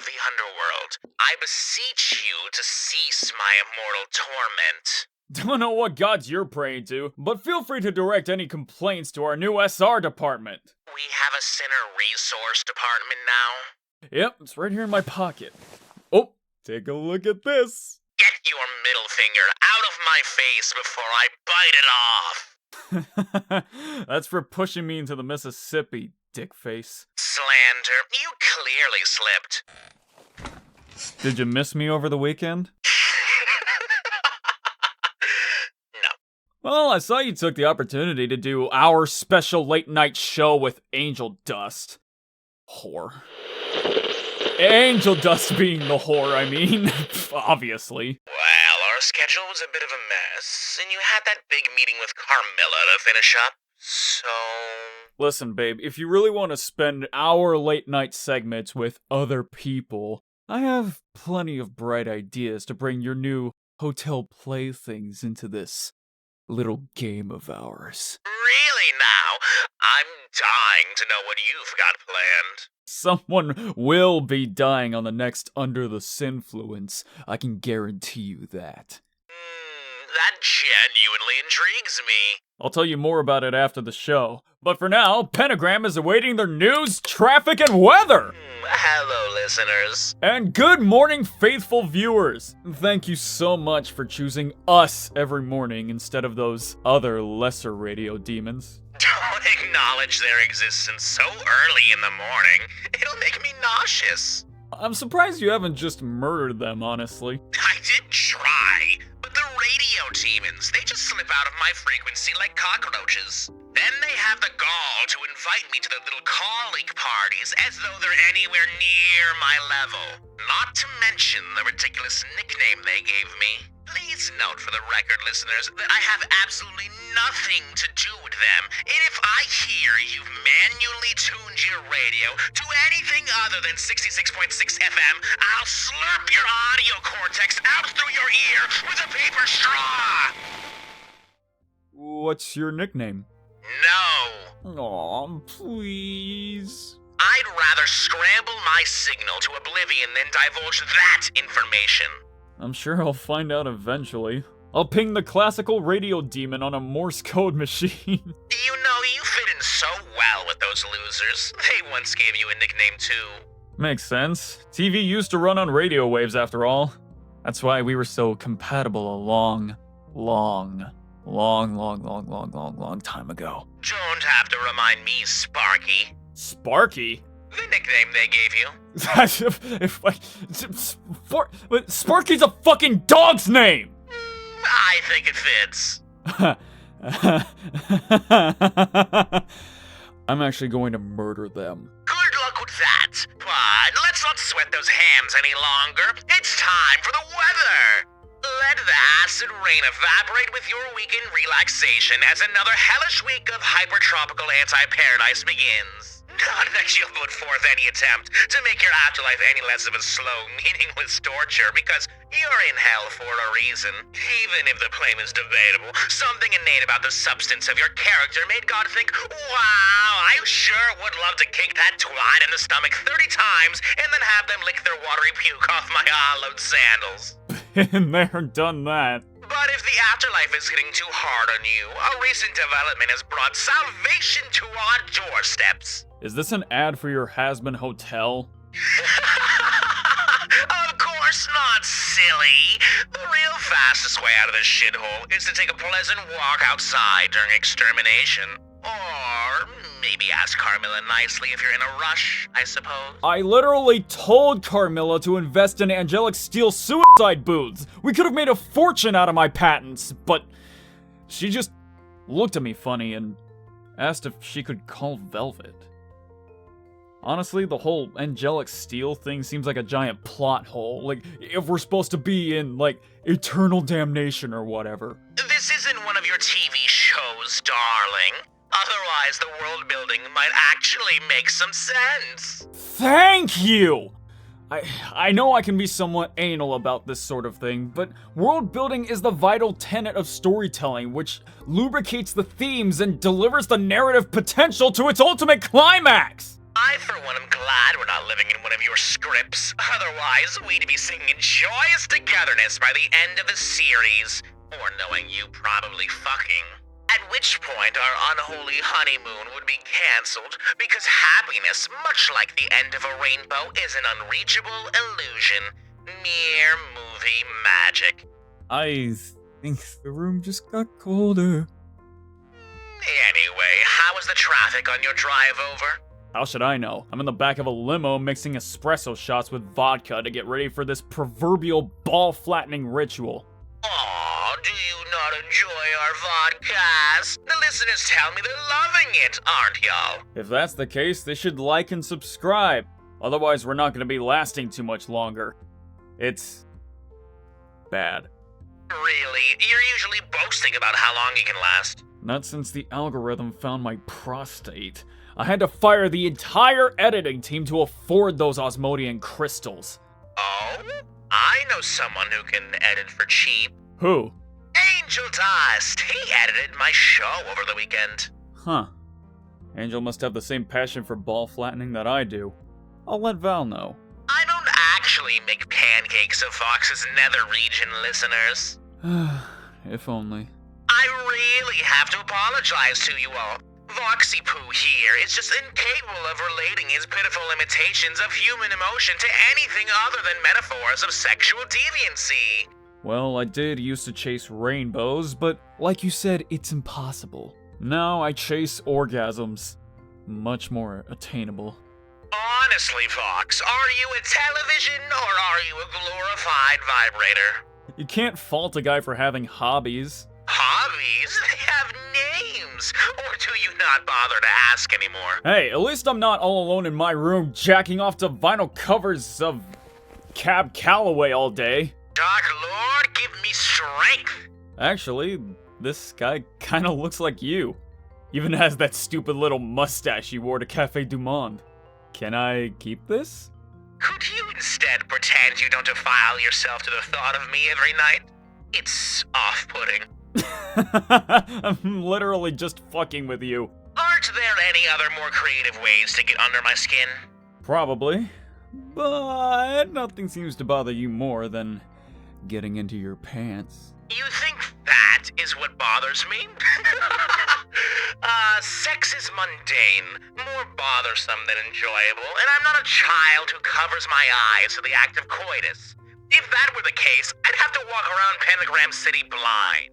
of the underworld, I beseech you to cease my immortal torment. Don't know what gods you're praying to, but feel free to direct any complaints to our new SR department. We have a sinner resource department now. Yep, it's right here in my pocket. Oh, take a look at this. Get your middle finger out of my face before I bite it off. That's for pushing me into the Mississippi, dickface. Slander, you clearly slipped. Did you miss me over the weekend? No. Well, I saw you took the opportunity to do our special late night show with Angel Dust. Whore. Angel Dust being the whore, I mean. Obviously. Well, our schedule was a bit of a mess, and you had that big meeting with Carmilla to finish up, so... Listen, babe, if you really want to spend our late night segments with other people, I have plenty of bright ideas to bring your new hotel playthings into this little game of ours. Really now? I'm dying to know what you've got planned. Someone will be dying on the next Under the Sinfluence. I can guarantee you that. That genuinely intrigues me. I'll tell you more about it after the show. But for now, Pentagram is awaiting their news, traffic, and weather! Hello, listeners. And good morning, faithful viewers! Thank you so much for choosing us every morning instead of those other lesser radio demons. Don't acknowledge their existence so early in the morning. It'll make me nauseous. I'm surprised you haven't just murdered them, honestly. I did try, but the radio demons, they just slip out of my frequency like cockroaches. Then they have the gall to invite me to their little colleague parties as though they're anywhere near my level. Not to mention the ridiculous nickname they gave me. Please note for the record, listeners, that I have absolutely nothing to do with them. And if I hear you've manually tuned your radio to anything other than 66.6 FM, I'll slurp your audio cortex out through your ear with a paper straw! What's your nickname? No. Aw, please. I'd rather scramble my signal to oblivion than divulge that information. I'm sure I'll find out eventually. I'll ping the classical radio demon on a Morse code machine. You know, you fit in so well with those losers. They once gave you a nickname too. Makes sense. TV used to run on radio waves after all. That's why we were so compatible a long time ago. Don't have to remind me, Sparky. Sparky? The nickname they gave you. Sparky's a fucking dog's name! I think it fits. I'm actually going to murder them. Good luck with that. But let's not sweat those hams any longer. It's time for the weather. Let the acid rain evaporate with your weekend relaxation as another hellish week of hypertropical anti-paradise begins. Not that you'll put forth any attempt to make your afterlife any less of a slow, meaningless torture, because you're in hell for a reason. Even if the claim is debatable, something innate about the substance of your character made God think, wow, I sure would love to kick that twat in the stomach 30 times and then have them lick their watery puke off my hollowed sandals. Been there, done that. But if the afterlife is getting too hard on you, a recent development has brought salvation to our doorsteps. Is this an ad for your Hasbin Hotel? Of course not, silly. The real fastest way out of this shithole is to take a pleasant walk outside during extermination. Or maybe ask Carmilla nicely if you're in a rush, I suppose. I literally told Carmilla to invest in angelic steel suicide booths. We could have made a fortune out of my patents, but she just looked at me funny and asked if she could call Velvet. Honestly, the whole angelic steel thing seems like a giant plot hole. Like, if we're supposed to be in, like, eternal damnation or whatever. This isn't one of your TV shows, darling. Otherwise, the world building might actually make some sense. Thank you! I know I can be somewhat anal about this sort of thing, but world building is the vital tenet of storytelling, which lubricates the themes and delivers the narrative potential to its ultimate climax! I I, for one, am glad we're not living in one of your scripts. Otherwise, we'd be singing in joyous togetherness by the end of the series. Or knowing you probably fucking. At which point our unholy honeymoon would be cancelled because happiness, much like the end of a rainbow, is an unreachable illusion. Mere movie magic. I think the room just got colder. Anyway, how was the traffic on your drive over? How should I know? I'm in the back of a limo mixing espresso shots with vodka to get ready for this proverbial ball-flattening ritual. Aw, do you not enjoy our vodcast? The listeners tell me they're loving it, aren't y'all? If that's the case, they should like and subscribe. Otherwise, we're not going to be lasting too much longer. It's bad. Really? You're usually boasting about how long you can last. Not since the algorithm found my prostate. I had to fire the entire editing team to afford those Osmodian crystals. Oh? I know someone who can edit for cheap. Who? Angel Dust. He edited my show over the weekend. Huh. Angel must have the same passion for ball flattening that I do. I'll let Val know. I don't actually make pancakes of Vox's nether region, listeners. If only. I really have to apologize to you all. Voxy Poo here is just incapable of relating his pitiful imitations of human emotion to anything other than metaphors of sexual deviancy. Well, I did used to chase rainbows, but like you said, it's impossible. Now I chase orgasms. Much more attainable. Honestly, Vox, are you a television or are you a glorified vibrator? You can't fault a guy for having hobbies. Hobbies? They have names! Or do you not bother to ask anymore? Hey, at least I'm not all alone in my room jacking off to vinyl covers of Cab Calloway all day. Dark Lord, give me strength! Actually, this guy kinda looks like you. Even has that stupid little mustache he wore to Café du Monde. Can I keep this? Could you instead pretend you don't defile yourself to the thought of me every night? It's off-putting. I'm literally just fucking with you. Aren't there any other more creative ways to get under my skin? Probably. But nothing seems to bother you more than getting into your pants. You think that is what bothers me? Sex is mundane, more bothersome than enjoyable, and I'm not a child who covers my eyes to the act of coitus. If that were the case, I'd have to walk around Pentagram City blind.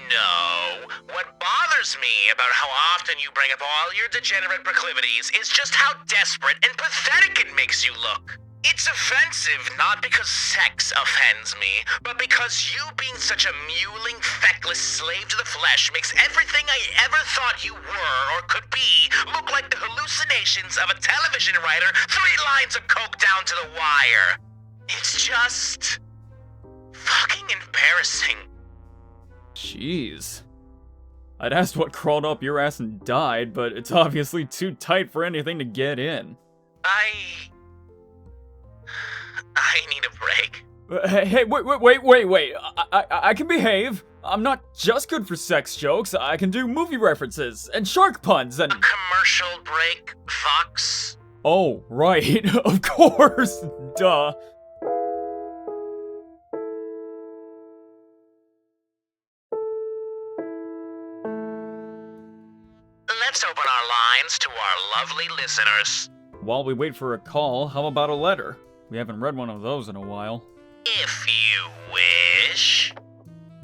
No. What bothers me about how often you bring up all your degenerate proclivities is just how desperate and pathetic it makes you look. It's offensive not because sex offends me, but because you being such a mewling, feckless slave to the flesh makes everything I ever thought you were or could be look like the hallucinations of a television writer 3 lines of coke down to the wire. It's just fucking embarrassing. Jeez. I'd asked what crawled up your ass and died, but it's obviously too tight for anything to get in. I need a break. Hey, wait. I can behave. I'm not just good for sex jokes. I can do movie references and shark puns and... A commercial break, Vox? Oh, right. Of course. Duh. Let's open our lines to our lovely listeners. While we wait for a call, how about a letter? We haven't read one of those in a while. If you wish.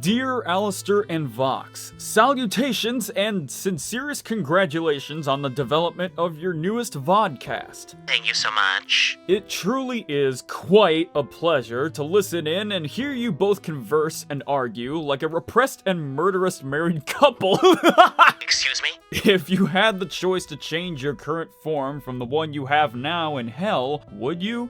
Dear Alastor and Vox, salutations and sincerest congratulations on the development of your newest vodcast. Thank you so much. It truly is quite a pleasure to listen in and hear you both converse and argue like a repressed and murderous married couple. Excuse me? If you had the choice to change your current form from the one you have now in hell, would you?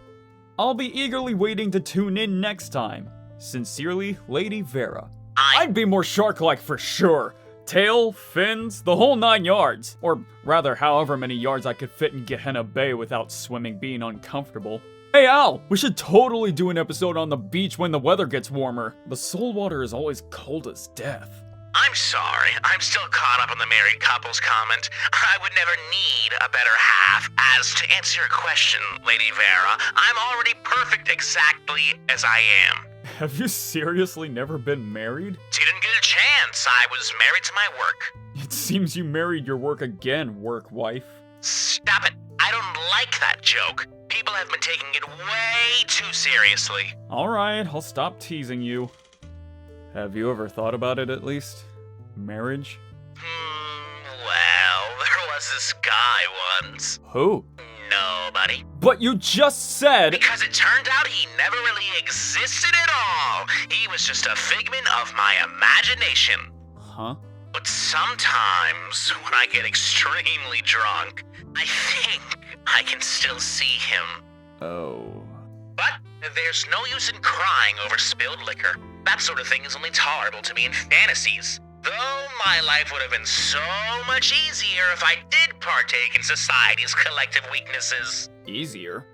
I'll be eagerly waiting to tune in next time. Sincerely, Lady Vera. I'd be more shark-like for sure. Tail, fins, the whole 9 yards. Or rather, however many yards I could fit in Gehenna Bay without swimming being uncomfortable. Hey Al, we should totally do an episode on the beach when the weather gets warmer. The soul water is always cold as death. I'm sorry, I'm still caught up on the married couples comment. I would never need a better half. As to answer your question, Lady Vera, I'm already perfect exactly as I am. Have you seriously never been married? Didn't get a chance. I was married to my work. It seems you married your work again, work wife. Stop it. I don't like that joke. People have been taking it way too seriously. Alright, I'll stop teasing you. Have you ever thought about it at least? Marriage? Well, there was this guy once. Who? Nobody. But you just said— Because it turned out he never really existed at all. He was just a figment of my imagination. Huh? But sometimes, when I get extremely drunk, I think I can still see him. Oh. But there's no use in crying over spilled liquor. That sort of thing is only tolerable to me in fantasies. Though my life would have been so much easier if I did partake in society's collective weaknesses. Easier?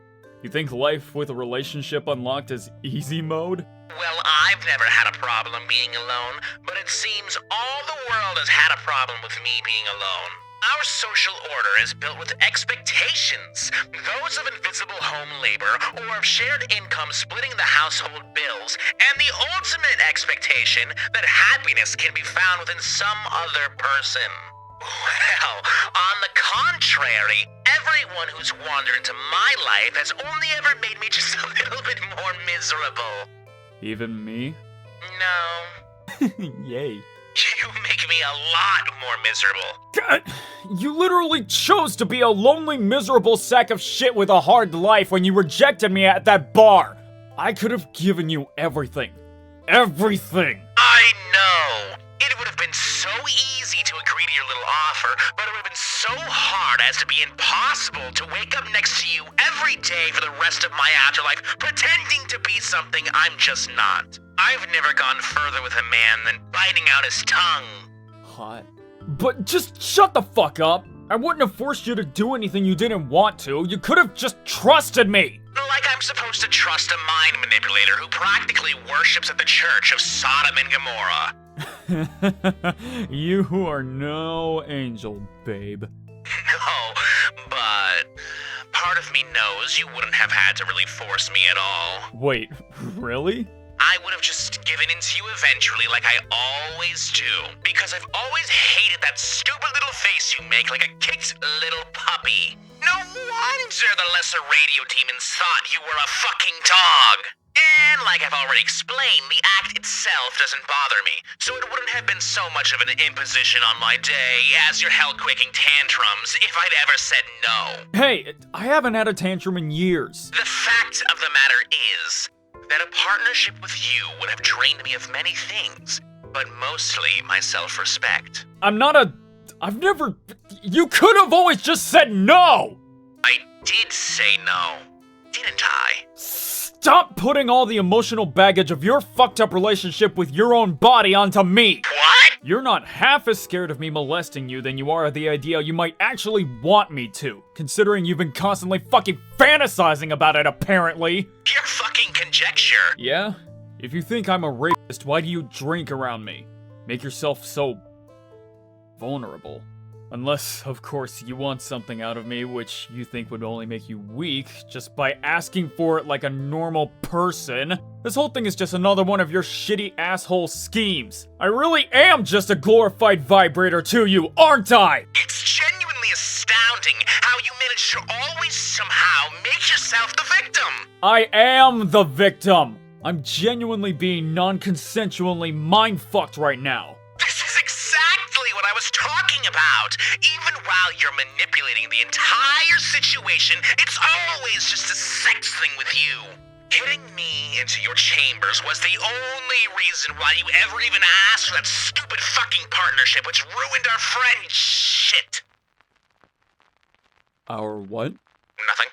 You think life with a relationship unlocked is easy mode? Well, I've never had a problem being alone, but it seems all the world has had a problem with me being alone. Our social order is built with expectations, those of invisible home labor or of shared income splitting the household bills, and the ultimate expectation that happiness can be found within some other person. Well, on the contrary, everyone who's wandered into my life has only ever made me just a little bit more miserable. Even me? No. Yay. You make me a lot more miserable. God, you literally chose to be a lonely, miserable sack of shit with a hard life when you rejected me at that bar. I could have given you everything. Everything. I know. It would have been so easy to agree to your little offer, but it would have been so hard as to be impossible to wake up next to you every day for the rest of my afterlife, pretending to be something I'm just not. I've never gone further with a man than biting out his tongue. Hot. But just shut the fuck up. I wouldn't have forced you to do anything you didn't want to. You could have just trusted me. Like I'm supposed to trust a mind manipulator who practically worships at the church of Sodom and Gomorrah. You are no angel, babe. No, but part of me knows you wouldn't have had to really force me at all. Wait, really? I would have just given in to you eventually like I always do. Because I've always hated that stupid little face you make like a kicked little puppy. No wonder the lesser radio demons thought you were a fucking dog. And like I've already explained, the act itself doesn't bother me, so it wouldn't have been so much of an imposition on my day as your hell-quaking tantrums if I'd ever said no. Hey, I haven't had a tantrum in years. The fact of the matter is that a partnership with you would have drained me of many things, but mostly my self-respect. I've never... You could have always just said no! I did say no, didn't I? Stop putting all the emotional baggage of your fucked up relationship with your own body onto me! What? You're not half as scared of me molesting you than you are of the idea you might actually want me to, considering you've been constantly fucking fantasizing about it, apparently! Pure fucking conjecture! Yeah? If you think I'm a rapist, why do you drink around me? Make yourself so... vulnerable. Unless, of course, you want something out of me which you think would only make you weak just by asking for it like a normal person. This whole thing is just another one of your shitty asshole schemes. I really am just a glorified vibrator to you, aren't I? It's genuinely astounding how you manage to always somehow make yourself the victim! I am the victim! I'm genuinely being non-consensually mind-fucked right now. This is exactly what I was talking about! Even while you're manipulating the entire situation, it's always just a sex thing with you. Getting me into your chambers was the only reason why you ever even asked for that stupid fucking partnership which ruined our friendship. Our what? Nothing.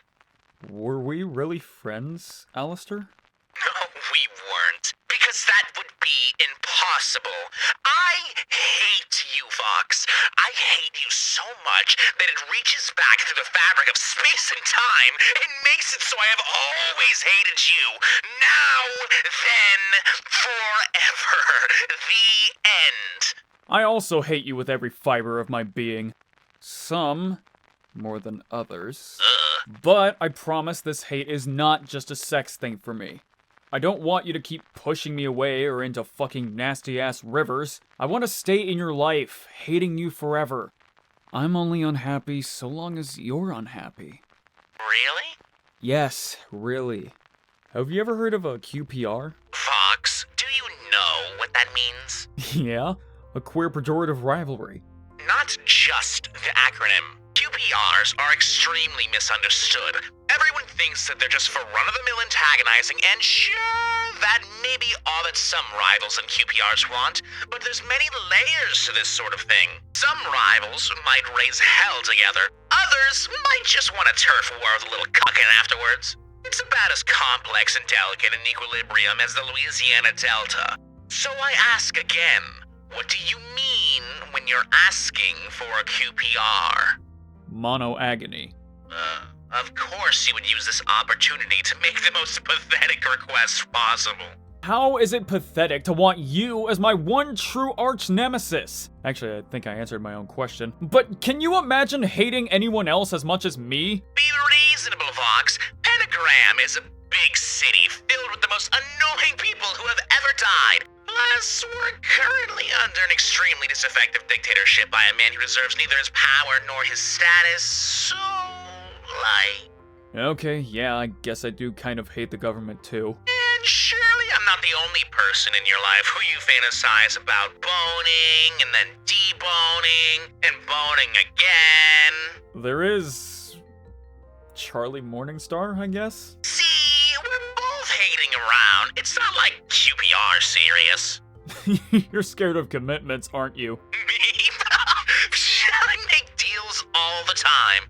Were we really friends, Alastor? No, we weren't. Because that would be impossible. I hate you, Fox. I hate you so much that it reaches back through the fabric of space and time and makes it so I have always hated you. Now, then, forever. The end. I also hate you with every fiber of my being. Some more than others. But I promise this hate is not just a sex thing for me. I don't want you to keep pushing me away or into fucking nasty-ass rivers. I want to stay in your life, hating you forever. I'm only unhappy so long as you're unhappy. Really? Yes, really. Have you ever heard of a QPR? Fox, do you know what that means? Yeah, a queer pejorative rivalry. Not just the acronym. QPRs are extremely misunderstood. Everyone thinks that they're just for run-of-the-mill antagonizing, and sure, that may be all that some rivals and QPRs want, but there's many layers to this sort of thing. Some rivals might raise hell together. Others might just want a turf war with a little cucking afterwards. It's about as complex and delicate an equilibrium as the Louisiana Delta. So I ask again, what do you mean when you're asking for a QPR? Monoagony. Of course you would use this opportunity to make the most pathetic request possible. How is it pathetic to want you as my one true arch nemesis? Actually, I think I answered my own question. But can you imagine hating anyone else as much as me? Be reasonable, Vox. Pentagram is a big city filled with the most annoying people who have ever died. Plus, we're currently under an extremely disaffective dictatorship by a man who deserves neither his power nor his status, so, Okay, yeah, I guess I do kind of hate the government too. And surely I'm not the only person in your life who you fantasize about boning, and then deboning, and boning again. There is Charlie Morningstar, I guess? See, we're both hating around. It's not like QPR serious. You're scared of commitments, aren't you? Me? I make deals all the time.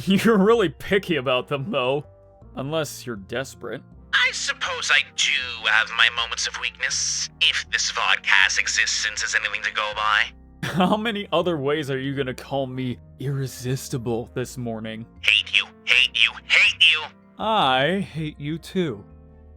You're really picky about them, though. Unless you're desperate. I suppose I do have my moments of weakness, if this vodcast existence is anything to go by. How many other ways are you gonna call me irresistible this morning? Hate you, hate you, hate you. I hate you too.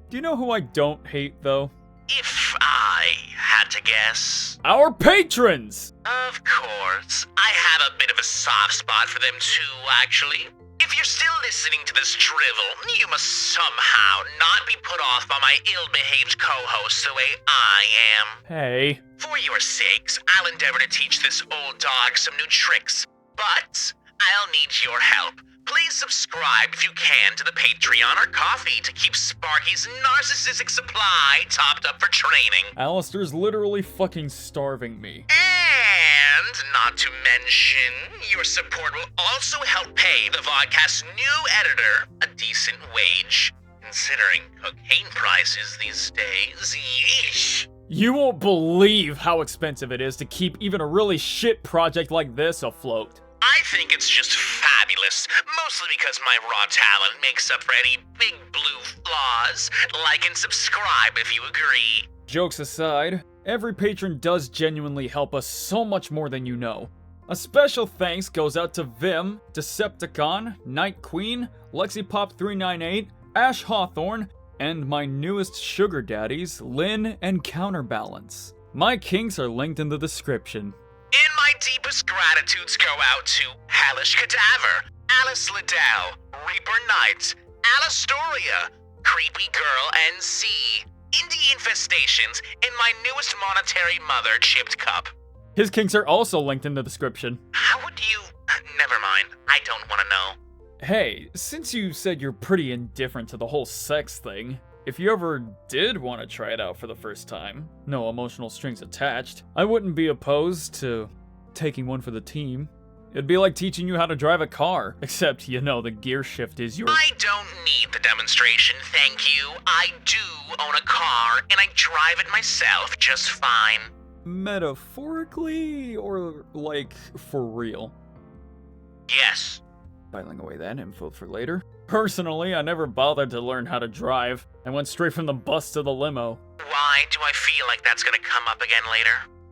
Do you know who I don't hate, though? If I had to guess. Our patrons! Of course. I have a bit of a soft spot for them too, actually. If you're still listening to this drivel, you must somehow not be put off by my ill-behaved co-host the way I am. Hey. For your sakes, I'll endeavor to teach this old dog some new tricks. But I'll need your help. Please subscribe if you can to the Patreon or Coffee to keep Sparky's narcissistic supply topped up for training. Alastor's literally fucking starving me. And not to mention, your support will also help pay the vodcast's new editor a decent wage. Considering cocaine prices these days, yeesh. You won't believe how expensive it is to keep even a really shit project like this afloat. I think it's just fabulous, mostly because my raw talent makes up for any big blue flaws. Like and subscribe if you agree. Jokes aside, every patron does genuinely help us so much more than you know. A special thanks goes out to Vim, Decepticon, Night Queen, LexiPop398, Ash Hawthorne, and my newest sugar daddies, Lynn and Counterbalance. My kinks are linked in the description. And my deepest gratitudes go out to Hellish Cadaver, Alice Liddell, Reaper Knight, Alastoria, Creepy Girl NC, Indie Infestations, and my newest monetary mother, Chipped Cup. His kinks are also linked in the description. How would you... Never mind, I don't want to know. Hey, since you said you're pretty indifferent to the whole sex thing, if you ever did want to try it out for the first time, no emotional strings attached, I wouldn't be opposed to taking one for the team. It'd be like teaching you how to drive a car, except, you know, the gear shift is your... I don't need the demonstration, thank you. I do own a car, and I drive it myself just fine. Metaphorically, or, like, for real? Yes. Filing away that info for later. Personally, I never bothered to learn how to drive. I went straight from the bus to the limo. Why do I feel like that's gonna come up again later?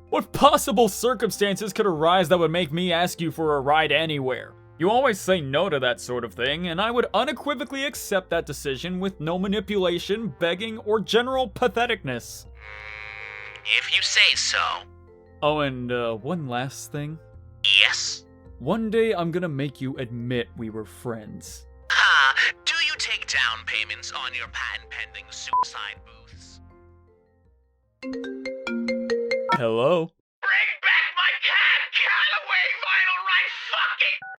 What possible circumstances could arise that would make me ask you for a ride anywhere? You always say no to that sort of thing, and I would unequivocally accept that decision with no manipulation, begging, or general patheticness. If you say so. Oh, and one last thing. Yes? One day I'm gonna make you admit we were friends. Do you take down payments on your patent-pending suicide booths? Hello?